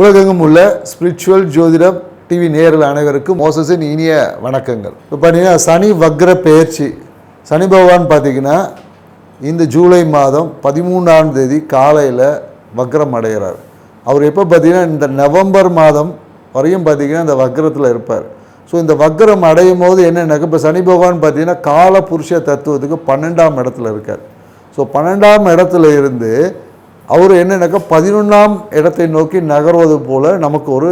உலகெங்கும் உள்ள ஸ்பிரிச்சுவல் ஜோதிடம் டிவி நேயர்கள் அனைவருக்கும் மோசஸின் இனிய வணக்கங்கள். இப்போ பார்த்தீங்கன்னா சனி வக்ர பெயர்ச்சி. சனி பகவான் பார்த்தீங்கன்னா இந்த ஜூலை மாதம் 13ஆம் தேதி காலையில் வக்ரம் அடைகிறார். அவர் எப்போ பார்த்தீங்கன்னா இந்த நவம்பர் மாதம் வரையும் பார்த்தீங்கன்னா இந்த வக்ரத்தில் இருப்பார். ஸோ இந்த வக்ரம் அடையும் போது என்னென்னாக்க இப்போ சனி பகவான் பார்த்தீங்கன்னா கால புருஷ தத்துவத்துக்கு 12ஆம் இடத்துல இருக்கார். ஸோ 12ஆம் இடத்துல இருந்து அவர் என்னென்னாக்கா 11ஆம் இடத்தை நோக்கி நகர்வது போல் நமக்கு ஒரு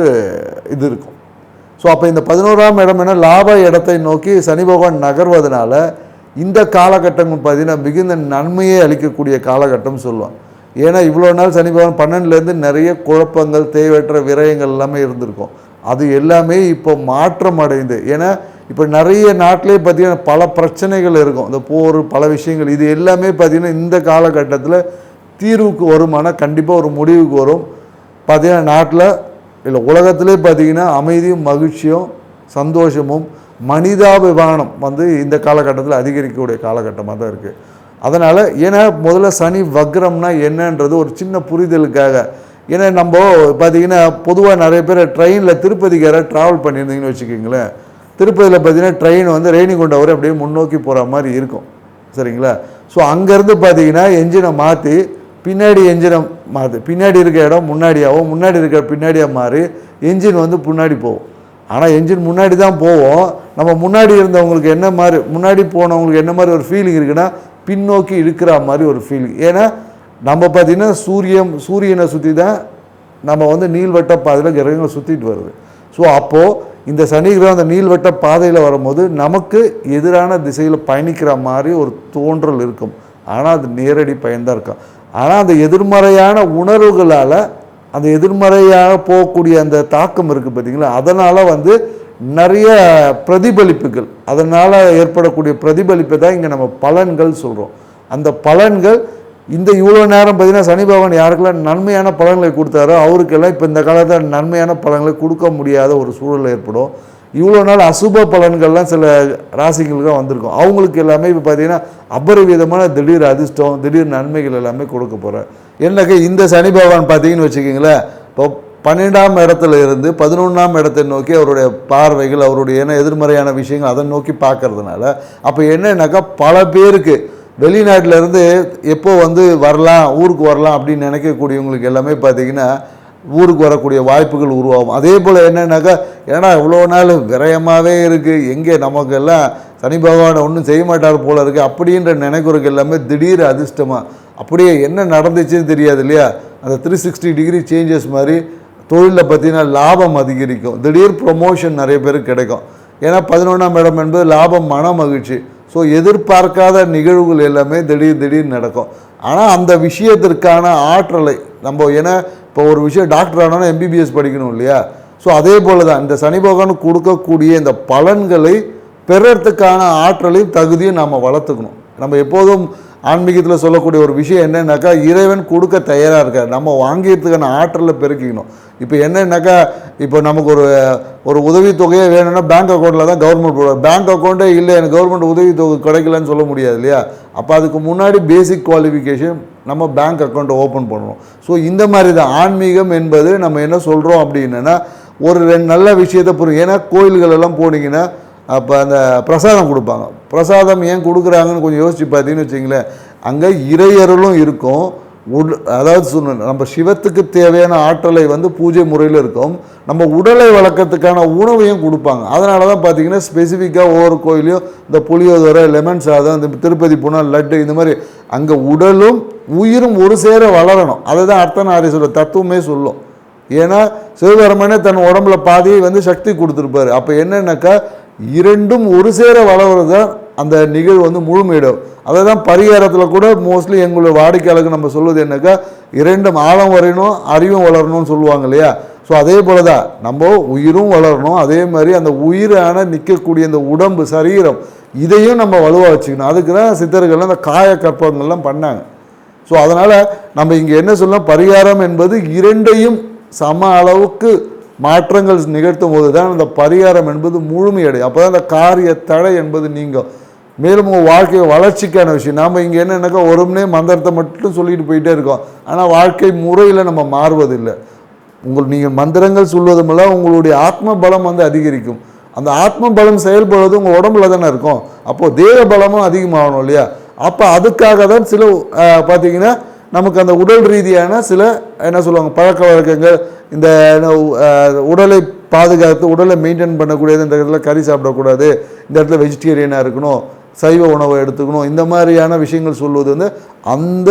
இது இருக்கும். ஸோ அப்போ இந்த 11ஆம் இடம் என்ன லாப இடத்தை நோக்கி சனி பகவான் நகர்வதனால இந்த காலகட்டங்கள் பார்த்திங்கன்னா மிகுந்த நன்மையை அளிக்கக்கூடிய காலகட்டம் சொல்லுவான். ஏன்னா இவ்வளோ நாள் சனி பகவான் 12லேருந்து நிறைய குழப்பங்கள் தேவையற்ற விரயங்கள் எல்லாமே இருந்திருக்கும். அது எல்லாமே இப்போ மாற்றம் அடைந்து, ஏன்னா இப்போ நிறைய நாட்டிலே பார்த்திங்கன்னா பல பிரச்சனைகள் இருக்கும், இந்த போர் பல விஷயங்கள், இது எல்லாமே பார்த்திங்கன்னா இந்த காலகட்டத்தில் தீர்வுக்கு வருமானா கண்டிப்பாக ஒரு முடிவுக்கு வரும். பார்த்திங்கன்னா நாட்டில் இல்லை உலகத்திலே பார்த்திங்கன்னா அமைதியும் மகிழ்ச்சியும் சந்தோஷமும் மனிதாபிமானம் இந்த காலகட்டத்தில் அதிகரிக்கக்கூடிய காலகட்டமாக தான் இருக்குது. அதனால் ஏன்னா முதல்ல சனி வக்ரம்னா என்னன்றது ஒரு சின்ன புரிதலுக்காக. ஏன்னா நம்ம பார்த்திங்கன்னா பொதுவாக நிறைய பேர் ட்ரெயினில் திருப்பதிக்கு யாராவது ட்ராவல் பண்ணியிருந்தீங்கன்னு வச்சுக்கிங்களேன், திருப்பதியில் பார்த்திங்கன்னா ட்ரெயின் ரேணிகுண்டா வரை அப்படியே முன்னோக்கி போகிற மாதிரி இருக்கும், சரிங்களா? ஸோ அங்கேருந்து பார்த்திங்கன்னா என்ஜினை மாற்றி பின்னாடி என்ஜினை மாற்றி பின்னாடி இருக்க இடம் முன்னாடியாகவும் முன்னாடி இருக்க பின்னாடியாக மாறி என்ஜின் முன்னாடி போகும். ஆனால் என்ஜின் முன்னாடி தான் போவோம். நம்ம முன்னாடி இருந்தவங்களுக்கு என்ன மாதிரி முன்னாடி போனவங்களுக்கு என்ன மாதிரி ஒரு ஃபீலிங் இருக்குன்னா பின்னோக்கி இழுக்கிற மாதிரி ஒரு ஃபீலிங். ஏன்னா நம்ம பார்த்திங்கன்னா சூரியனை சுற்றி தான் நம்ம நீள்வட்ட பாதையில் கிரகங்கள் சுற்றிட்டு வருது. ஸோ அப்போது இந்த சனி கிரகம் அந்த நீள்வட்ட பாதையில் வரும்போது நமக்கு எதிரான திசையில் பயணிக்கிற மாதிரி ஒரு தோன்றல் இருக்கும். ஆனால் அது நேரடி பயன்தான் இருக்கும். ஆனால் அந்த எதிர்மறையான உணர்வுகளால் அந்த எதிர்மறையாக போகக்கூடிய அந்த தாக்கம் இருக்குது பார்த்திங்களா, அதனால் நிறைய பிரதிபலிப்புகள், அதனால் ஏற்படக்கூடிய பிரதிபலிப்பை தான் இங்கே நம்ம பலன்கள் சொல்கிறோம். அந்த பலன்கள் இந்த இவ்வளோ நேரம் பார்த்திங்கன்னா சனி பகவான் யாருக்கெல்லாம் நன்மையான பலன்களை கொடுத்தாரோ அவருக்கெல்லாம் இப்போ இந்த காலத்தில் நன்மையான பலன்களை கொடுக்க முடியாத ஒரு சூழல் ஏற்படும். இவ்வளோ நாள் அசுப பலன்கள்லாம் சில ராசிகளுக்கு வந்திருக்கும், அவங்களுக்கு எல்லாமே இப்போ பார்த்திங்கன்னா அபரிவிதமான திடீர் அதிர்ஷ்டம் திடீர் நன்மைகள் எல்லாமே கொடுக்க போகிறேன். என்னக்க இந்த சனி பகவான் பார்த்திங்கன்னு வச்சுக்கிங்களேன், இப்போ 12ஆம் இடத்துல இருந்து 11ஆம் இடத்தை நோக்கி அவருடைய பார்வைகள் அவருடைய எதிர்மறையான விஷயங்கள் அதை நோக்கி பார்க்கறதுனால அப்போ என்னன்னாக்கா பல பேருக்கு வெளிநாட்டிலேருந்து எப்போ வரலாம் ஊருக்கு வரலாம் அப்படின்னு நினைக்கக்கூடியவங்களுக்கு எல்லாமே பார்த்திங்கன்னா ஊருக்கு வரக்கூடிய வாய்ப்புகள் உருவாகும். அதே போல் என்னன்னாக்கா ஏன்னா இவ்வளோ நாள் விரயமாகவே இருக்குது, எங்கே நமக்கெல்லாம் சனி பகவானை ஒன்றும் செய்ய மாட்டார் போல் இருக்குது அப்படின்ற நினைக்கிறதுக்கு எல்லாமே திடீர் அதிர்ஷ்டமாக அப்படியே என்ன நடந்துச்சுன்னு தெரியாது இல்லையா, அந்த 360 டிகிரி சேஞ்சஸ் மாதிரி தொழிலில் பார்த்திங்கன்னா லாபம் அதிகரிக்கும், திடீர் ப்ரொமோஷன் நிறைய பேருக்கு கிடைக்கும். ஏன்னா 11ஆம் இடம் என்பது லாபம் மன மகிழ்ச்சி. ஸோ எதிர்பார்க்காத நிகழ்வுகள் எல்லாமே திடீர் நடக்கும். ஆனால் அந்த விஷயத்திற்கான ஆற்றலை நம்ம ஏன்னா இப்போ ஒரு விஷயம் டாக்டர் ஆனோன்னா எம்பிபிஎஸ் படிக்கணும் இல்லையா, ஸோ அதே போல் தான் இந்த சனி பகவான் கொடுக்கக்கூடிய இந்த பலன்களை பெறறதுக்கான ஆற்றலையும் தகுதியும் நாம் வளர்த்துக்கணும். நம்ம எப்போதும் ஆன்மீகத்தில் சொல்லக்கூடிய ஒரு விஷயம் என்னன்னாக்கா இறைவன் கொடுக்க தயாராக இருக்கார், நம்ம வாங்கிறதுக்கான ஆற்றலை பெருக்கிக்கணும். இப்போ என்னன்னாக்கா இப்போ நமக்கு ஒரு உதவித்தொகையே வேணும்னா பேங்க் அக்கௌண்ட்டில் தான் கவர்மெண்ட் போடுவார், பேங்க் அக்கௌண்ட்டே இல்லை எனக்கு கவர்மெண்ட் உதவித்தொகை கிடைக்கலன்னு சொல்ல முடியாது இல்லையா. அப்போ அதுக்கு முன்னாடி பேசிக் குவாலிஃபிகேஷன் நம்ம பேங்க் அக்கௌண்ட்டை ஓப்பன் பண்ணணும். ஸோ இந்த மாதிரி தான் ஆன்மீகம் என்பது நம்ம என்ன சொல்கிறோம் அப்படின்னா ஒரு 2 நல்ல விஷயத்தை புரியும். ஏன்னா கோயில்கள் எல்லாம் போனீங்கன்னா அப்போ அந்த பிரசாதம் கொடுப்பாங்க, பிரசாதம் ஏன் கொடுக்குறாங்கன்னு கொஞ்சம் யோசித்து பார்த்தீங்கன்னு வச்சிங்களேன், அங்கே இறையருளும் இருக்கும், அதாவது நம்ம சிவத்துக்கு தேவையான ஆற்றலை பூஜை முறையில் இருக்கும், நம்ம உடலை வளர்க்கறதுக்கான உணவையும் கொடுப்பாங்க. அதனால தான் பார்த்திங்கன்னா ஸ்பெசிஃபிக்காக ஒவ்வொரு கோயிலையும் இந்த புளியோதரை லெமன் சாதம் இந்த திருப்பதி போனால் லட்டு இந்த மாதிரி அங்கே உடலும் உயிரும் ஒரு சேர வளரணும். அதை தான் அர்த்தநாரீஸ்வரர் தத்துவமே சொல்லும். ஏன்னா சிவபெருமானே தன் உடம்புல பாதியை சக்தி கொடுத்துருப்பாரு. அப்போ என்னன்னாக்கா இரண்டும் ஒரு சேர வளர்வது தான் அந்த நிகழ்வு முழுமையிடும். அதை தான் பரிகாரத்தில் கூட மோஸ்ட்லி எங்களுடைய வாடிக்கையாளருக்கு நம்ம சொல்வது என்னக்கா இரண்டும் ஆழம் வரையணும் அறிவும் வளரணும்னு சொல்லுவாங்க இல்லையா. ஸோ அதே போல் தான் நம்ம உயிரும் வளரணும், அதே மாதிரி அந்த உயிரான நிற்கக்கூடிய இந்த உடம்பு சரீரம் இதையும் நம்ம வலுவாக வச்சுக்கணும். அதுக்கு தான் சித்தர்கள்லாம் அந்த காய கற்பங்கள்லாம் பண்ணாங்க. ஸோ அதனால் நம்ம இங்கே என்ன சொல்லலாம், பரிகாரம் என்பது இரண்டையும் சம அளவுக்கு மாற்றங்கள் நிகழ்த்தும் போது தான் அந்த பரிகாரம் என்பது முழுமையடையும். அப்போ தான் அந்த காரிய தடை என்பது மேலும் உங்கள் வாழ்க்கை வளர்ச்சிக்கான விஷயம். நாம் இங்கே என்னென்னாக்கா ஒருமனே மந்திரத்தை மட்டும் சொல்லிட்டு போயிட்டே இருக்கோம். ஆனால் வாழ்க்கை முறையில் நம்ம மாறுவதில்லை. நீங்கள் மந்திரங்கள் சொல்வதுமெல்லாம் உங்களுடைய ஆத்ம பலம் வந்து அதிகரிக்கும். அந்த ஆத்ம பலம் செயல்படுவது உங்கள் உடம்புல தானே இருக்கும். அப்போது தேக பலமும் அதிகமாகணும் இல்லையா? அப்போ அதுக்காக தான் சில பார்த்திங்கன்னா நமக்கு அந்த உடல் ரீதியான சில என்ன சொல்லுவாங்க பழக்க வழக்கங்கள், இந்த உடலை பாதுகாத்து உடலை மெயின்டைன் பண்ணக்கூடியது. இந்த இடத்துல கறி சாப்பிடக்கூடாது, இந்த இடத்துல வெஜிடேரியனாக இருக்கணும், சைவ உணவை எடுத்துக்கணும், இந்த மாதிரியான விஷயங்கள் சொல்வது வந்து அந்த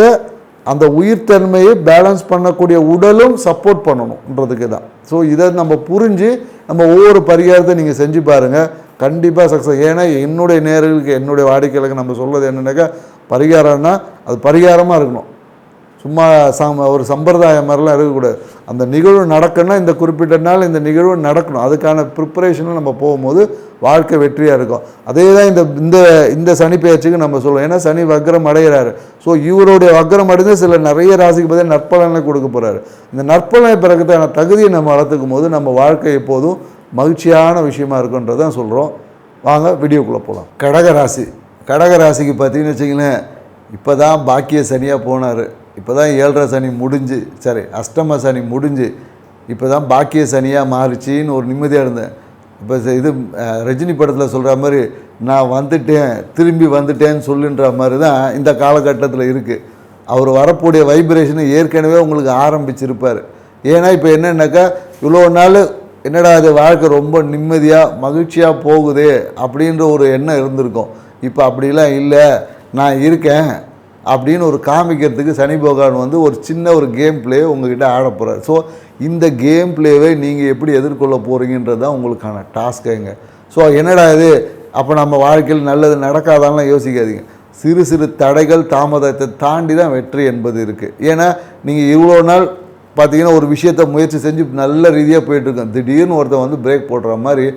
அந்த உயிர்த்தன்மையை பேலன்ஸ் பண்ணக்கூடிய உடலும் சப்போர்ட் பண்ணணுன்றதுக்கு தான். ஸோ இதை நம்ம புரிஞ்சு நம்ம ஒவ்வொரு பரிகாரத்தை நீங்கள் செஞ்சு பாருங்கள், கண்டிப்பாக சக்ஸஸ். ஏன்னா என்னுடைய நேர்களுக்கு என்னுடைய வாடிக்கையாளருக்கு நம்ம சொல்வது என்னென்னாக்கா பரிகாரம்னா அது பரிகாரமாக இருக்கணும். சும்மா ஒரு சம்பிரதாயம் மாதிரிலாம் இருக்கக்கூடாது. அந்த நிகழ்வு நடக்கணும்னா இந்த குறிப்பிட்ட நாள் இந்த நிகழ்வு நடக்கணும். அதுக்கான ப்ரிப்பரேஷனில் நம்ம போகும்போது வாழ்க்கை வெற்றியாக இருக்கும். அதே தான் இந்த இந்த சனி பெயர்ச்சிக்கு நம்ம சொல்லுவோம். ஏன்னா சனி வக்ரம் அடைகிறாரு. ஸோ இவருடைய வக்ரம் அடைந்து சில நிறைய ராசிக்கு பார்த்தா நற்பலனை கொடுக்க போகிறாரு. இந்த நற்பலனை பிறகுதான தகுதியை நம்ம வளர்த்துக்கும் போது நம்ம வாழ்க்கை எப்போதும் மகிழ்ச்சியான விஷயமா இருக்குன்றதான் சொல்கிறோம். வாங்க வீடியோக்குள்ளே போகலாம். கடகராசிக்கு பார்த்தீங்கன்னு வச்சிங்களேன், இப்போ தான் பாக்கிய சனியாக போனார். இப்போ தான் 7.5 சனி முடிஞ்சு, சரி அஷ்டம சனி முடிஞ்சு இப்போ தான் பாக்கிய சனியாக மாறிச்சின்னு ஒரு நிம்மதியாக இருந்தேன். இப்போ இது ரஜினி படத்தில் சொல்கிற மாதிரி நான் வந்துட்டேன் திரும்பி வந்துட்டேன்னு சொல்லுன்ற மாதிரி தான் இந்த காலகட்டத்தில் இருக்குது. அவர் வரக்கூடிய வைப்ரேஷனை ஏற்கனவே உங்களுக்கு ஆரம்பிச்சிருப்பார். ஏன்னா இப்போ என்னென்னாக்கா இவ்வளோ நாள் என்னடா அது வாழ்க்கை ரொம்ப நிம்மதியாக மகிழ்ச்சியாக போகுது அப்படின்ற ஒரு எண்ணம் இருந்திருக்கும். இப்போ அப்படிலாம் இல்லை, நான் இருக்கேன் அப்படின்னு ஒரு காமிக்கிறதுக்கு சனி பகவான் வந்து ஒரு சின்ன ஒரு கேம் பிளே உங்கள்கிட்ட ஆட போகிறார். ஸோ இந்த கேம் பிளேவை நீங்கள் எப்படி எதிர்கொள்ள போகிறீங்கன்றது தான் உங்களுக்கான டாஸ்க்குங்க. ஸோ என்னடா இது, அப்போ நம்ம வாழ்க்கையில் நல்லது நடக்காதான்லாம் யோசிக்காதீங்க. சிறு சிறு தடைகள் தாமதத்தை தாண்டி தான் வெற்றி என்பது இருக்குது. ஏன்னா நீங்கள் இவ்வளோ நாள் பார்த்தீங்கன்னா ஒரு விஷயத்தை முயற்சி செஞ்சு நல்ல ரீதியாக போயிட்டுருக்கோம். திடீர்னு ஒருத்தன் வந்து பிரேக் போடுற மாதிரி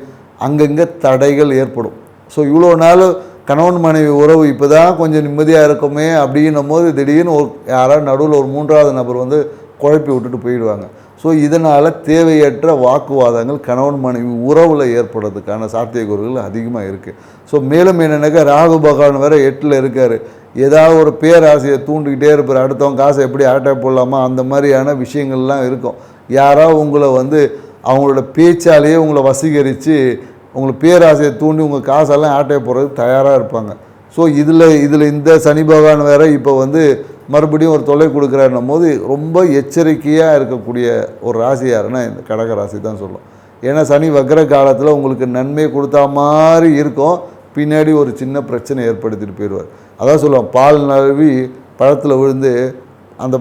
அங்கங்கே தடைகள் ஏற்படும். ஸோ இவ்வளோ நாள் கணவன் மனைவி உறவு இப்போ தான் கொஞ்சம் நிம்மதியாக இருக்குமே அப்படின்னும் போது திடீர்னு யாராவது நடுவில் ஒரு 3வது நபர் வந்து குழப்பி விட்டுட்டு போயிடுவாங்க. ஸோ இதனால் தேவையற்ற வாக்குவாதங்கள் கணவன் மனைவி உறவில் ஏற்படுறதுக்கான சாத்தியக்கூறுகள் அதிகமாக இருக்குது. ஸோ மேலும் என்னென்னாக்கா ராகு பகவான் வேறு 8ல் இருக்கார். ஏதாவது ஒரு பேராசையை தூண்டிக்கிட்டே இருப்பார். அடுத்தவங்க காசை எப்படி ஆட்டை போடலாமா அந்த மாதிரியான விஷயங்கள்லாம் இருக்கும். யாராவது உங்களை வந்து அவங்களோட பேச்சாலேயே உங்களை வசீகரித்து உங்களுக்கு பேராசையை தூண்டி உங்கள் காசெல்லாம் ஆட்டையை போடுறது தயாராக இருப்பாங்க. ஸோ இதில் இந்த சனி பகவான் வேறு இப்போ வந்து மறுபடியும் ஒரு தொல்லை கொடுக்குறாருன்னும் போது ரொம்ப எச்சரிக்கையாக இருக்கக்கூடிய ஒரு ராசி யாருன்னா இந்த கடக ராசி தான் சொல்லும். ஏன்னா சனி வக்ர காலத்தில் உங்களுக்கு நன்மை கொடுத்தா மாதிரி இருக்கும், பின்னாடி ஒரு சின்ன பிரச்சனை ஏற்படுத்திட்டு போயிடுவார். அதான் சொல்லுவோம், பால் நழுவி பழத்தில் விழுந்து அந்த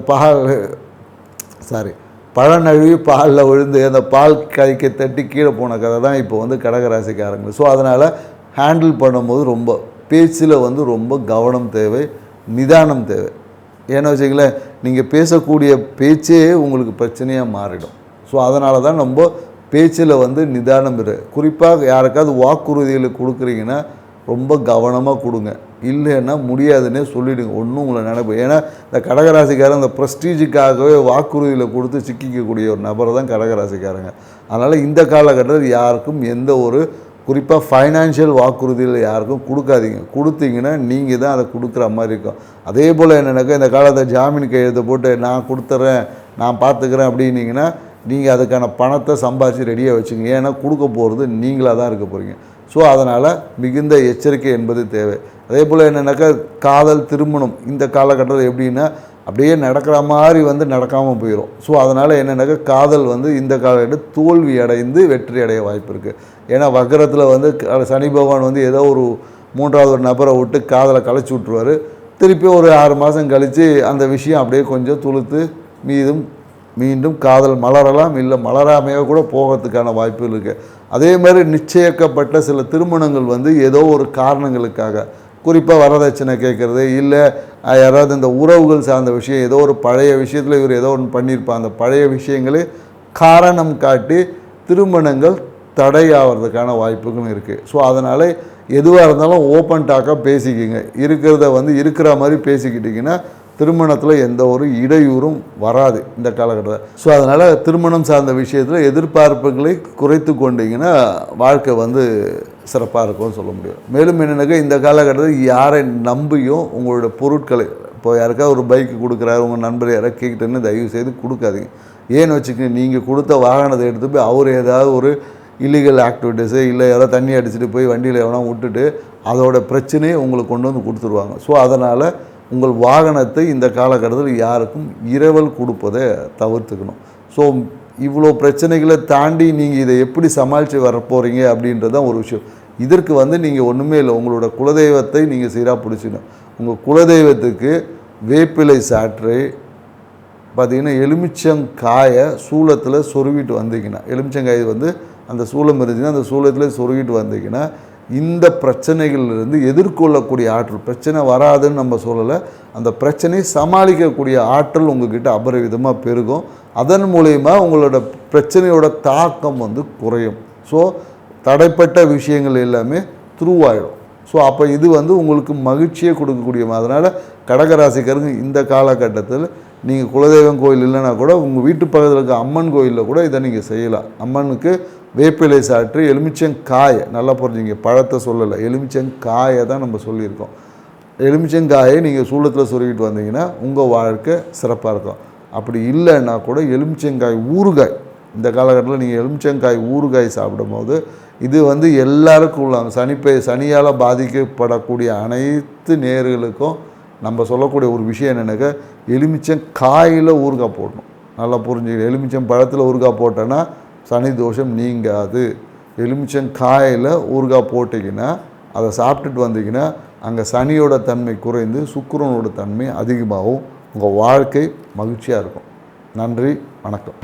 பழம் நழுவி பாலில் விழுந்து அந்த பால் கைக்கு தட்டி கீழே போன கதை தான் இப்போ வந்து கடகராசிக்காரங்க. ஸோ அதனால் ஹேண்டில் பண்ணும்போது ரொம்ப பேச்சில் வந்து ரொம்ப கவனம் தேவை, நிதானம் தேவை. ஏன்னா வச்சுங்களேன், நீங்கள் பேசக்கூடிய பேச்சே உங்களுக்கு பிரச்சனையாக மாறிடும். ஸோ அதனால தான் நம்ம பேச்சில் வந்து நிதானம் குறிப்பாக யாருக்காவது வாக்குறுதிகளை கொடுக்குறீங்கன்னா ரொம்ப கவனமாக கொடுங்க. இல்லைன்னா முடியாதுன்னே சொல்லிவிடுங்க, ஒன்றும் உங்களை நினைப்பு. ஏன்னா இந்த கடகராசிக்காரன் இந்த ப்ரெஸ்டீஜுக்காகவே வாக்குறுதியில் கொடுத்து சிக்கிக்கக்கூடிய ஒரு நபர் தான் கடகராசிக்காரங்க. அதனால் இந்த காலகட்டத்தில் யாருக்கும் எந்த ஒரு குறிப்பாக ஃபைனான்ஷியல் வாக்குறுதியில் யாருக்கும் கொடுக்காதீங்க. கொடுத்தீங்கன்னா நீங்கள் தான் அதை கொடுக்குற மாதிரி இருக்கும். அதே போல் என்னென்னாக்கா இந்த காலத்தை ஜாமீன் கையெழுத்தை போட்டு நான் கொடுத்துட்றேன் நான் பார்த்துக்கிறேன் அப்படின்னீங்கன்னா நீங்கள் அதுக்கான பணத்தை சம்பாதிச்சு ரெடியாக வச்சுங்க. ஏன்னா கொடுக்க போகிறது நீங்களாக தான் இருக்க போகிறீங்க. ஸோ அதனால் மிகுந்த எச்சரிக்கை என்பது தேவை. அதே போல் என்னென்னாக்கா காதல் திருமணம் இந்த காலகட்டத்தில் எப்படின்னா அப்படியே நடக்கிற மாதிரி வந்து நடக்காமல் போயிடும். ஸோ அதனால் என்னென்னாக்கா காதல் வந்து இந்த காலகட்டம் தோல்வி அடைந்து வெற்றி அடைய வாய்ப்பு இருக்குது. ஏன்னா வக்கரத்தில் வந்து சனி பகவான் வந்து ஏதோ ஒரு 3வது ஒரு நபரை விட்டு காதலை கலைச்சி விட்ருவார். திருப்பி ஒரு 6 மாதம் கழித்து அந்த விஷயம் அப்படியே கொஞ்சம் துளுத்து மீண்டும் காதல் மலரலாம், இல்லை மலராமையாக கூட போகிறதுக்கான வாய்ப்புகள் இருக்குது. அதே மாதிரி நிச்சயிக்கப்பட்ட சில திருமணங்கள் வந்து ஏதோ ஒரு காரணங்களுக்காக குறிப்பாக வரதட்சணை கேட்குறது, இல்லை யாராவது இந்த உறவுகள் சார்ந்த விஷயம் ஏதோ ஒரு பழைய விஷயத்தில் இவர் ஏதோ ஒன்று பண்ணியிருப்பாங்க, அந்த பழைய விஷயங்களே காரணம் காட்டி திருமணங்கள் தடையாகிறதுக்கான வாய்ப்புகளும் இருக்குது. ஸோ அதனால் எதுவாக இருந்தாலும் ஓப்பன் டாக்காக பேசிக்கிங்க. இருக்கிறத வந்து இருக்கிற மாதிரி பேசிக்கிட்டிங்கன்னா திருமணத்தில் எந்த ஒரு இடையூறும் வராது இந்த காலகட்டத்தில். ஸோ அதனால் திருமணம் சார்ந்த விஷயத்தில் எதிர்பார்ப்புகளை குறைத்து கொண்டீங்கன்னா வாழ்க்கை வந்து சிறப்பாக இருக்கும்னு சொல்ல முடியும். மேலும் என்னென்னாக்கா இந்த காலகட்டத்தில் யாரை நம்பியும் உங்களோட பொருட்களை, இப்போ யாருக்காவது ஒரு பைக்கு கொடுக்குறாரு, உங்கள் நண்பர் யாராவது கேட்டுன்னு தயவு செய்து கொடுக்காதீங்க. ஏன்னு வச்சுக்கோங்க, நீங்கள் கொடுத்த வாகனத்தை எடுத்து போய் அவர் ஏதாவது ஒரு இல்லீகல் ஆக்டிவிட்டீஸு இல்லை யாராவது தண்ணி அடிச்சுட்டு போய் வண்டியில் எவனா விட்டுட்டு அதோட பிரச்சனையை உங்களுக்கு கொண்டு வந்து கொடுத்துருவாங்க. ஸோ அதனால் உங்கள் வாகனத்தை இந்த காலகட்டத்தில் யாருக்கும் இரவல் கொடுப்பதை தவிர்த்துக்கணும். ஸோ இவ்வளோ பிரச்சனைகளை தாண்டி நீங்கள் இதை எப்படி சமாளித்து வரப்போகிறீங்க அப்படின்றது தான் ஒரு விஷயம். இதற்கு வந்து நீங்கள் ஒன்றுமே இல்லை, உங்களோட குலதெய்வத்தை நீங்கள் சீராக பிடிச்சிக்கணும். உங்கள் குலதெய்வத்துக்கு வேப்பிலை சாற்றை பார்த்திங்கன்னா எலுமிச்சங்காயை சூளத்தில் சொருவிட்டு வந்தீங்கன்னா, எலுமிச்சங்காய் வந்து அந்த சூளம் இருந்துச்சுன்னா அந்த சூளத்தில் சொருவிட்டு வந்தீங்கன்னா இந்த பிரச்சனைகளிலிருந்து எதிர்கொள்ளக்கூடிய ஆற்றல், பிரச்சனை வராதுன்னு நம்ம சொல்லலை, அந்த பிரச்சனையை சமாளிக்கக்கூடிய ஆற்றல் உங்கள்கிட்ட அபரிவிதமாக பெருகும். அதன் மூலயமா உங்களோட பிரச்சனையோட தாக்கம் வந்து குறையும். ஸோ தடைப்பட்ட விஷயங்கள் எல்லாமே த்ரூவாயிடும். ஸோ அப்போ இது வந்து உங்களுக்கு மகிழ்ச்சியை கொடுக்கக்கூடிய. அதனால் கடகராசிக்காரங்க இந்த காலகட்டத்தில் நீங்கள் குலதெய்வம் கோயில் இல்லைன்னா கூட உங்கள் வீட்டு பக்கத்தில் இருக்க அம்மன் கோயிலில் கூட இதை நீங்கள் செய்யலாம். அம்மனுக்கு வேப்பிலை சாற்றி எலுமிச்சங்காயை, நல்லா புரிஞ்சுங்க, பழத்தை சொல்லலை, எலுமிச்சங்காயை தான் நம்ம சொல்லியிருக்கோம். எலுமிச்சங்காயை நீங்கள் சூளத்தில் சொருகிட்டு வந்தீங்கன்னா உங்கள் வாழ்க்கை சிறப்பாக இருக்கும். அப்படி இல்லைன்னா கூட எலுமிச்சங்காய் ஊறுகாய், இந்த காலகட்டத்தில் நீங்கள் எலுமிச்சங்காய் ஊறுகாய் சாப்பிடும்போது இது வந்து எல்லாருக்கும் உள்ள சனியால் பாதிக்கப்படக்கூடிய அனைத்து நேர்களுக்கும் நம்ம சொல்லக்கூடிய ஒரு விஷயம் என்னென்னாக்கா, எலுமிச்சங்காயில் ஊறுகாய் போடணும். நல்லா புரிஞ்சுக்க, எலுமிச்சம் பழத்தில் ஊறுகாய் போட்டோன்னா சனி தோஷம் நீங்காது. எலுமிச்சங்காயில் ஊறுகாய் போட்டிங்கன்னா அதை சாப்பிட்டுட்டு வந்தீங்கன்னா அங்கே சனியோட தன்மை குறைந்து சுக்கிரனோட தன்மை அதிகமாகும். உங்கள் வாழ்க்கை மகிழ்ச்சியாக இருக்கும். நன்றி, வணக்கம்.